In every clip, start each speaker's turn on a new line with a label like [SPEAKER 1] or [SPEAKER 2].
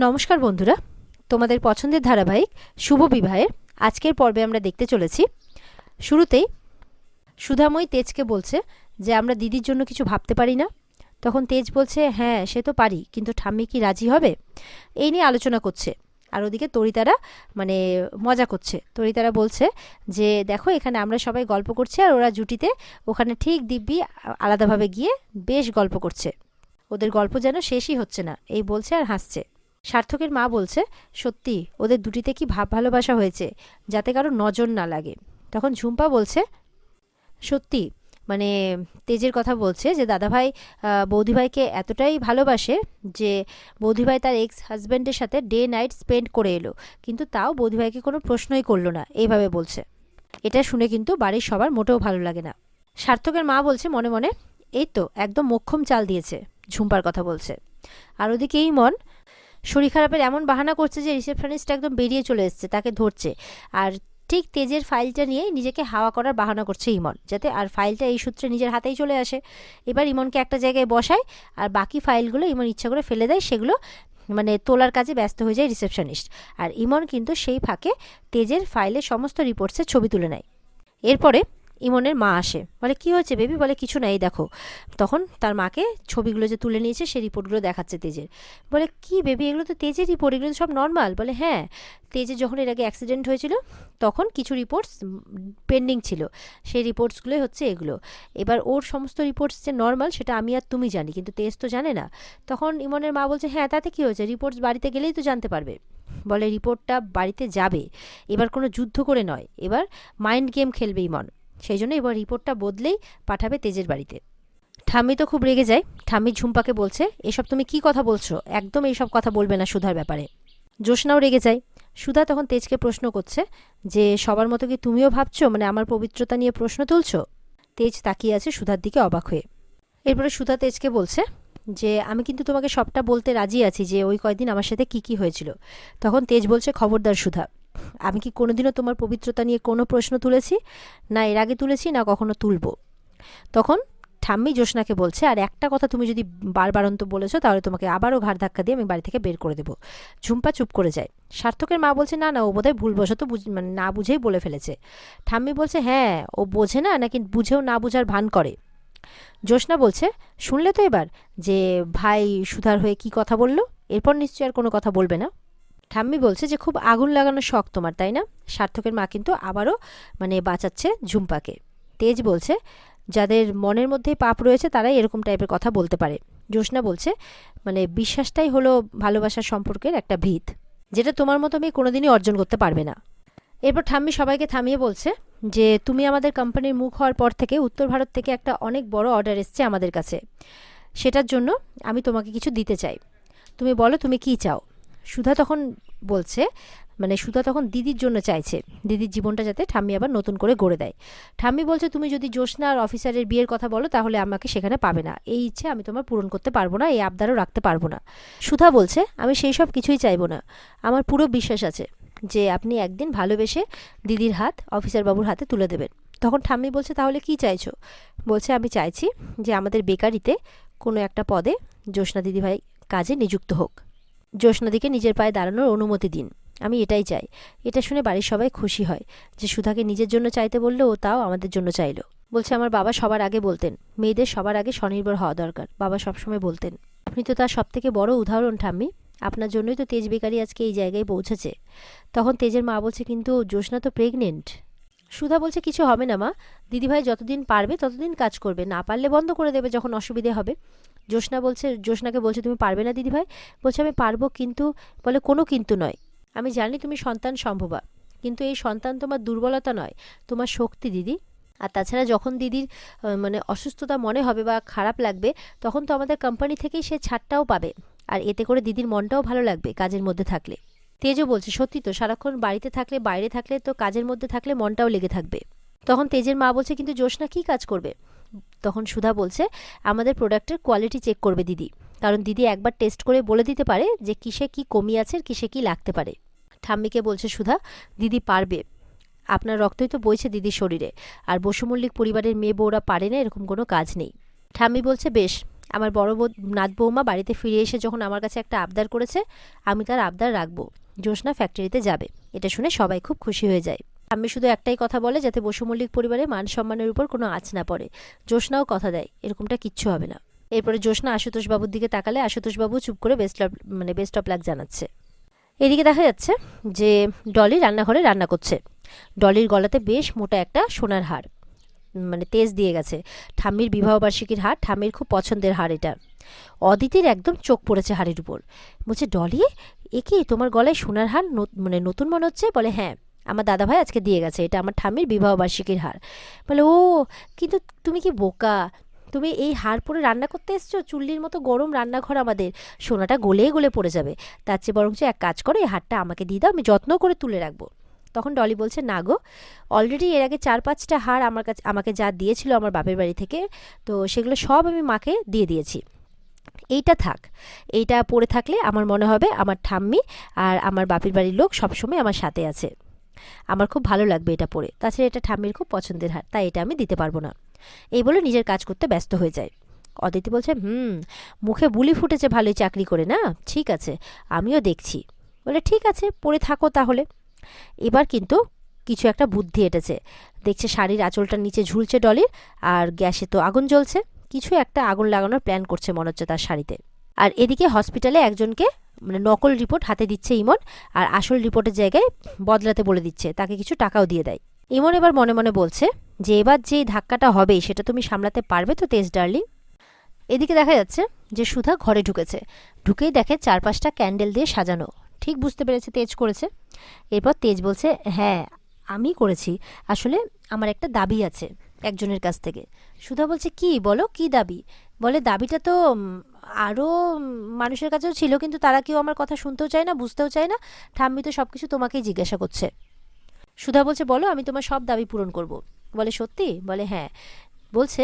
[SPEAKER 1] নমস্কার বন্ধুরা, তোমাদের পছন্দের ধারাবাহিক শুভ বিবাহের আজকের পর্বে আমরা দেখতে চলেছি। শুরুতেই সুধাময়ী তেজকে বলছে যে আমরা দিদির জন্য কিছু ভাবতে পারি না। তখন তেজ বলছে হ্যাঁ সে তো পারি, কিন্তু ঠাম্মি কি রাজি হবে? এই নিয়ে আলোচনা করছে। আর ওদিকে তরিতারা মজা করছে। তরিতারা বলছে যে দেখো এখানে আমরা সবাই গল্প করছি আর ওরা জুটিতে ওখানে ঠিক দিব্যি আলাদাভাবে গিয়ে বেশ গল্প করছে। ওদের গল্প যেন শেষই হচ্ছে না, এই বলছে আর হাসছে। সার্থকের মা বলছে সত্যি ওদের দুটিতে কি ভাব ভালোবাসা হয়েছে, যাতে কারো নজর না লাগে। তখন ঝুম্পা বলছে সত্যি তেজের কথা বলছে যে দাদাভাই বৌদিভাইকে এতটাই ভালোবাসে যে বৌদিভাই তার এক্স হাজব্যান্ডের সাথে ডে নাইট স্পেন্ড করে এলো, কিন্তু তাও বৌদিভাইকে কোনো প্রশ্নই করলো না, এইভাবে বলছে। এটা শুনে কিন্তু বাড়ির সবার মোটেও ভালো লাগে না। সার্থকের মা বলছে মনে মনে এই তো একদম মোক্ষম চাল দিয়েছে, ঝুম্পার কথা বলছে। আর ওদিকে এই মন শরীর খারাপের এমন বাহানা করছে যে রিসেপশনিস্ট একদম বেরিয়ে চলে এসছে, তাকে ধরছে। আর ঠিক তেজের ফাইলটা নিয়ে নিজেকে হাওয়া করার বাহানা করছে ইমন, যাতে আর ফাইলটা এই সূত্রে নিজের হাতেই চলে আসে। এবার ইমনকে একটা জায়গায় বসায় আর বাকি ফাইলগুলো ইমন ইচ্ছা করে ফেলে দেয়, সেগুলো তোলার কাজে ব্যস্ত হয়ে যায় রিসেপশনিস্ট। আর ইমন কিন্তু সেই ফাঁকে তেজের ফাইলের সমস্ত রিপোর্টসের ছবি তুলে নেয়। এরপরে ইমনের মা আসে, বলে কি হয়েছে বেবি? বলে কিছু না, এই দেখো। তখন তার মাকে ছবিগুলো যে তুলে নিয়েছে সেই রিপোর্টগুলো দেখাচ্ছে তেজের। বলে কি বেবি, এগুলো তো তেজের রিপোর্ট, এগুলো তো সব নর্মাল। বলে হ্যাঁ, তেজের যখন এর আগে অ্যাক্সিডেন্ট হয়েছিল তখন কিছু রিপোর্টস পেন্ডিং ছিল, সেই রিপোর্টসগুলোই হচ্ছে এগুলো। এবার ওর সমস্ত রিপোর্টস যে নর্মাল সেটা আমি আর তুমি জানি, কিন্তু তেজ তো জানে না। তখন ইমনের মা বলছে হ্যাঁ তাতে কি হয়েছে, রিপোর্টস বাড়িতে গেলেই তো জানতে পারবে। বলে রিপোর্টটা বাড়িতে যাবে, এবার কোনো যুদ্ধ করে নয়, এবার মাইন্ড গেম খেলবে ইমন। সেই জন্য এবার রিপোর্টটা বদলেই পাঠাবে তেজের বাড়িতে। ঠাম্মি তো খুব রেগে যায়। ঠাম্মি ঝুম্পাকে বলছে এসব তুমি কি কথা বলছো, একদম এইসব কথা বলবে না সুধার ব্যাপারে। জ্যোৎস্নাও রেগে যায়। সুধা তখন তেজকে প্রশ্ন করছে যে সবার মতো কি তুমিও ভাবছো, আমার পবিত্রতা নিয়ে প্রশ্ন তুলছো? তেজ তাকিয়ে আছে সুধার দিকে অবাক হয়ে। এরপরে সুধা তেজকে বলছে যে আমি কিন্তু তোমাকে সবটা বলতে রাজি আছি যে ওই কয়দিন আমার সাথে কি কি হয়েছিল। তখন তেজ বলছে খবরদার সুধা, আমি কি কোনোদিনও তোমার পবিত্রতা নিয়ে কোনো প্রশ্ন তুলেছি? না এর আগে তুলেছি, না কখনো তুলব। তখন ঠাম্মি জ্যোৎস্নাকে বলছে আর একটা কথা তুমি যদি বারবারন্ত বলেছো তাহলে তোমাকে আবারও ঘাড় ধাক্কা দিয়ে আমি বাড়ি থেকে বের করে দেবো। ঝুম্পা চুপ করে যায়। সার্থকের মা বলছে না না, ও বোধহয় ভুলবশত না বুঝেই বলে ফেলেছে। ঠাম্মি বলছে হ্যাঁ ও বোঝে না, নাকি বুঝেও না বুঝার ভান করে। জ্যোৎস্না বলছে শুনলে তো এবার যে ভাই সুধার হয়ে কি কথা বলল, এরপর নিশ্চয়ই আর কোনো কথা বলবে না। ঠাম্মি বলছে যে খুব আগুন লাগানোর শখ তোমার, তাই না? সার্থকের মা কিন্তু আবারও বাঁচাচ্ছে ঝুম্পাকে। তেজ বলছে যাদের মনের মধ্যে পাপ রয়েছে তারাই এরকম টাইপের কথা বলতে পারে। জ্যোৎস্না বলছে বিশ্বাসটাই হলো ভালোবাসার সম্পর্কের একটা ভিত, যেটা তোমার মতো মেয়ে কোনোদিনই অর্জন করতে পারবে না। এরপর ঠাম্মি সবাইকে থামিয়ে বলছে যে তুমি আমাদের কোম্পানির মুখ হওয়ার পর থেকে উত্তর ভারত থেকে একটা অনেক বড় অর্ডার এসছে আমাদের কাছে, সেটার জন্য আমি তোমাকে কিছু দিতে চাই। তুমি বলো তুমি কি চাও? সুধা তখন বলছে সুধা তখন দিদির জন্য চাইছে, দিদির জীবনটা যাতে ঠাম্মি আবার নতুন করে গড়ে দেয়। ঠাম্মি বলছে তুমি যদি জ্যোৎস্না আর অফিসারের বিয়ের কথা বলো তাহলে আমাকে সেখানে পাবে না, এই ইচ্ছে আমি তোমার পূরণ করতে পারবো না, এই আবদারও রাখতে পারবো না। সুধা বলছে আমি সেই সব কিছুই চাইবো না, আমার পুরো বিশ্বাস আছে যে আপনি একদিন ভালোবেসে দিদির হাত অফিসার বাবুর হাতে তুলে দেবেন। তখন ঠাম্মি বলছে তাহলে কি চাইছো? বলছে আমি চাইছি যে আমাদের বেকারিতে কোনো একটা পদে জ্যোৎস্না দিদিভাই কাজে নিযুক্ত হোক, জ্যোৎস্নাদিকে নিজের পায়ে দাঁড়ানোর অনুমতি দিন, আমি এটাই চাই। এটা শুনে বাড়ির সবাই খুশি হয় যে সুধাকে নিজের জন্য চাইতে বললো, ও তাও আমাদের জন্য চাইলো। বলছে আমার বাবা সবার আগে বলতেন মেয়েদের সবার আগে স্বনির্ভর হওয়া দরকার, বাবা সবসময় বলতেন। আপনি তো তার সব থেকে বড় উদাহরণ ঠাম্মি, আপনার জন্যই তো তেজ বেকারি আজকে এই জায়গায় পৌঁছেছে। তখন তেজের মা বলছে কিন্তু জ্যোৎস্না তো প্রেগনেন্ট। সুধা বলছে কিছু হবে না মা, দিদিভাই যতদিন পারবে ততদিন কাজ করবে, না পারলে বন্ধ করে দেবে যখন অসুবিধে হবে। জ্যোৎস্নাকে বলছে তুমি পারবে না দিদিভাই? বলছে আমি পারবো, কিন্তু বলে কোনো কিন্তু নয়, আমি জানি তুমি সন্তান সম্ভবা, কিন্তু এই সন্তান তোমার দুর্বলতা নয়, তোমার শক্তি দিদি। আর তাছাড়া যখন দিদির অসুস্থতা মনে হবে বা খারাপ লাগবে তখন তো আমাদের কোম্পানি থেকেই সে ছাড়টাও পাবে, আর এতে করে দিদির মনটাও ভালো লাগবে কাজের মধ্যে থাকলে। তেজও বলছে সত্যি তো, সারাক্ষণ বাড়িতে থাকলে বাইরে থাকলে তো কাজের মধ্যে থাকলে মনটাও লেগে থাকবে। তখন তেজের মা বলছে কিন্তু জ্যোৎস্না কী কাজ করবে? তখন সুধা বলছে আমাদের প্রোডাক্টের কোয়ালিটি চেক করবে দিদি, কারণ দিদি একবার টেস্ট করে বলে দিতে পারে যে কিসে কি কমি আছে আর কিসে কি লাগতে পারে। ঠাম্মিকে বলছে সুধা দিদি পারবে, আপনার রক্তই তো বইছে দিদির শরীরে, আর বসু মল্লিক পরিবারের মেয়ে বউরা পারে না এরকম কোনো কাজ নেই। ঠাম্মি বলছে বেশ, আমার বড় নাত বৌমা বাড়িতে ফিরে এসে যখন আমার কাছে একটা আবদার করেছে, আমি তার আবদার রাখবো, জ্যোৎস্না ফ্যাক্টরিতে যাবে। এটা শুনে সবাই খুব খুশি হয়ে যায়। আমি শুধু একটাই কথা বলে, যাতে বসু মল্লিক পরিবারে মান সম্মানের উপর কোনো আঁচ না পড়ে। জ্যোৎস্নাও কথা দেয় এরকমটা কিচ্ছু হবে না। এরপরে জ্যোৎস্না আশুতোষ বাবুর দিকে তাকালে আশুতোষ বাবু চুপ করে বেস্ট অফ লাক জানাচ্ছে। এদিকে দেখা যাচ্ছে যে ডলি রান্নাঘরে রান্না করছে। ডলির গলাতে বেশ মোটা একটা সোনার হার, তেজ দিয়ে গেছে। ঠাম্মির বিবাহবার্ষিকীর হার, ঠাম্মির খুব পছন্দের হার এটা। অদিতির একদম চোখ পড়েছে হাড়ির উপর। বলছে, ডলি এ কি তোমার গলায় সোনার হার নতুন মনে হচ্ছে? বলে, হ্যাঁ, আমার দাদাভাই আজকে দিয়ে গেছে, এটা আমার ঠাম্মির বিবাহবার্ষিকীর হার। বলে, ও কিন্তু তুমি কি বোকা, তুমি এই হার পরে রান্না করতে এসছো? চুল্লির মতো গরম রান্নাঘর আমাদের, সোনাটা গলে গলে পড়ে যাবে। তার চেয়ে বরঞ্চ এক কাজ করো, এই হারটা আমাকে দিয়ে দাও, আমি যত্ন করে তুলে রাখবো। তখন ডলি বলছে, না গো, অলরেডি এর আগে 4-5টা হার আমাকে যা দিয়েছিল আমার বাপের বাড়ি থেকে, তো সেগুলো সব আমি মাকে দিয়ে দিয়েছি। এইটা থাক, এইটা পরে থাকলে আমার মনে হবে আমার ঠাম্মি আর আমার বাপের বাড়ির লোক সবসময় আমার সাথে আছে, আমার খুব ভালো লাগবে এটা পরে। তাছাড়া এটা ঠাম্মির খুব পছন্দের হার, তাই এটা আমি দিতে পারবো না। এই বলে নিজের কাজ করতে ব্যস্ত হয়ে যায়। অদিতি বলছে, মুখে বুলি ফুটেছে ভালোই চাকরি করে, না ঠিক আছে, আমিও দেখছি। বলে, ঠিক আছে, পরে থাকো তাহলে। এবার কিন্তু কিছু একটা বুদ্ধি এঁটেছে। দেখছে শাড়ির আঁচলটার নিচে ঝুলছে ডলির, আর গ্যাসে তো আগুন জ্বলছে, কিছু একটা আগুন লাগানোর প্ল্যান করছে মনে হচ্ছে তার শাড়িতে। আর এদিকে হসপিটালে একজনকে নকল রিপোর্ট হাতে দিচ্ছে ইমন, আর আসল রিপোর্টের জায়গায় বদলাতে বলে দিচ্ছে, তাকে কিছু টাকাও দিয়ে দেয়। ইমন এবার মনে মনে বলছে যে এবার যে ধাক্কাটা হবে সেটা তুমি সামলাতে পারবে তো তেজ ডার্লিং। এদিকে দেখা যাচ্ছে যে সুধা ঘরে ঢুকেছে। ঢুকেই দেখে 4-5টা ক্যান্ডেল দিয়ে সাজানো। ঠিক বুঝতে পেরেছে তেজ করেছে। এরপর তেজ বলছে, হ্যাঁ আমি করেছি, আসলে আমার একটা দাবি আছে একজনের কাছ থেকে। সুধা বলছে, কি বলো, কি দাবি? বলে, দাবিটা তো আরও মানুষের কাছেও ছিল, কিন্তু তারা কেউ আমার কথা শুনতেও চায় না, বুঝতেও চায় না। ঠাম্মি তো সব কিছু তোমাকেই জিজ্ঞাসা করছে। সুধা বলছে, বলো, আমি তোমার সব দাবি পূরণ করব। বলে, সত্যি? বলে, হ্যাঁ। বলছে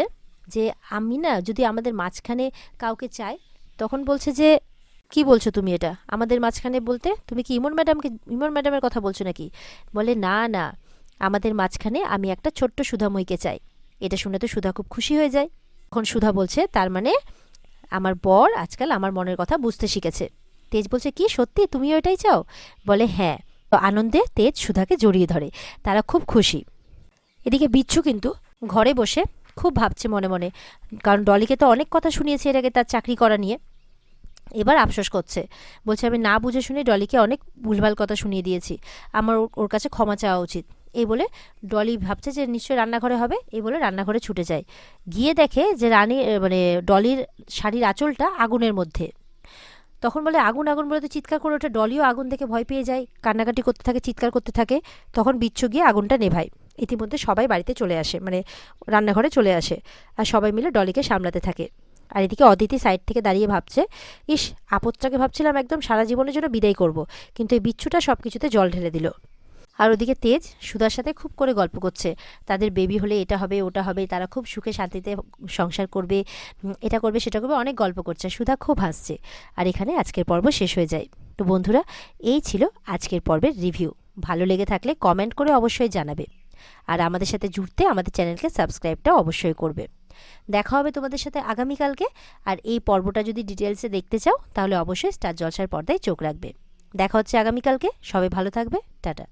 [SPEAKER 1] যে আমি না যদি আমাদের মাঝখানে কাউকে চাই, তখন বলছে যে, কি বলছো তুমি এটা? আমাদের মাঝখানে বলতে তুমি কি ইমন ম্যাডামের কথা বলছো নাকি? বলে, না না, আমাদের মাঝখানে আমি একটা ছোট্ট সুধাময়ীকে চাই। এটা শুনে তো সুধা খুব খুশি হয়ে যায়। তখন সুধা বলছে, তার মানে আমার বর আজকাল আমার মনের কথা বুঝতে শিখেছে। তেজ বলছে, কি সত্যি তুমিও এটাই চাও? বলে, হ্যাঁ। তো আনন্দে তেজ সুধাকে জড়িয়ে ধরে, তারা খুব খুশি। এদিকে বিচ্ছু কিন্তু ঘরে বসে খুব ভাবছে মনে মনে, কারণ ডলিকে তো অনেক কথা শুনিয়েছে এর আগে তার চাকরি করা নিয়ে। এবার আফসোস করছে, বলছে, আমি না বুঝে শুনে ডলিকে অনেক ভুলভাল কথা শুনিয়ে দিয়েছি, আমার ওর কাছে ক্ষমা চাওয়া উচিত। এই বলে ডলি ভাবছে যে নিশ্চয়ই রান্নাঘরে হবে, এই বলে রান্নাঘরে ছুটে যায়। গিয়ে দেখে যে ডলির শাড়ির আঁচলটা আগুনের মধ্যে। তখন বলে, আগুন আগুন বলে তো চিৎকার করে ওঠে। ডলিও আগুন দেখে ভয় পেয়ে যায়, কান্নাকাটি করতে থাকে, চিৎকার করতে থাকে। তখন বিচ্ছু গিয়ে আগুনটা নেভায়। ইতিমধ্যে সবাই বাড়িতে চলে আসে, রান্নাঘরে চলে আসে, আর সবাই মিলে ডলিকে সামলাতে থাকে। আর এদিকে অদিতি সাইড থেকে দাঁড়িয়ে ভাবছে, ইস, আপদটাকে ভাবছিলাম একদম সারা জীবনের জন্য বিদায় করব, কিন্তু এই বিচ্ছুটা সব কিছুতে জল ঢেলে দিল। আর ওদিকে তেজ সুধার সাথে খুব করে গল্প করছে, তাদের বেবি হলে এটা হবে ওটা হবে, তারা খুব সুখে শান্তিতে সংসার করবে, এটা করবে সেটা করবে, অনেক গল্প করছে। সুধা খুব হাসছে। আর এখানে আজকের পর্ব শেষ হয়ে যায়। তো বন্ধুরা, এই ছিল আজকের পর্বের রিভিউ। ভালো লেগে থাকলে কমেন্ট করে অবশ্যই জানাবে, আর আমাদের সাথে জুড়তে আমাদের চ্যানেলকে সাবস্ক্রাইবটা অবশ্যই করবে। দেখা হবে তোমাদের সাথে আগামীকালকে। আর এই পর্বটা যদি ডিটেলসে দেখতে চাও তাহলে অবশ্যই স্টার জলসার পর্দায় চোখ রাখবে। দেখা হচ্ছে আগামীকালকে। সবাই ভালো থাকবে, টাটা।